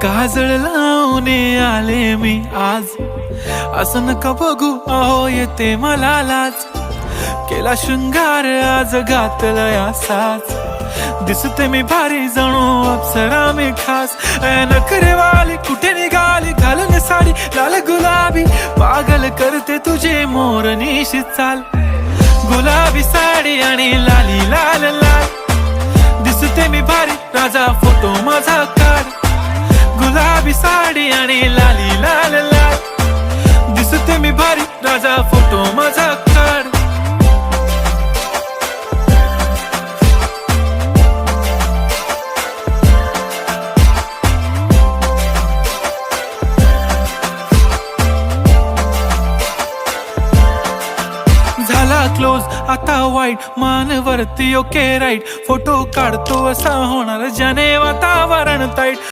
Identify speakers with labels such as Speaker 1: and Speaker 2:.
Speaker 1: काजळ लावून आले मी आज, असं नका बघू अहो येते मला लाज. केला शृंगार आज घातला साज, दिसते मी भारी जणू अप्सरा मी खास. नखरेवाली कुठे निघाली घालून साडी लाल गुलाबी, पागल करते तुझे मोरनीशी चाल. गुलाबी साडी आणि लाली लाल लाल, दिसते मी भारी राजा फोटो माझा काढ. गुलाबी साडी आणि लाली लाल लाल, दिसते मी भारी राजा फोटो माझा काढ. झाला क्लोज आता वाईट, मान वरती ओके राईट. फोटो काढतो असा होणार ज्याने वातावरण ताईट.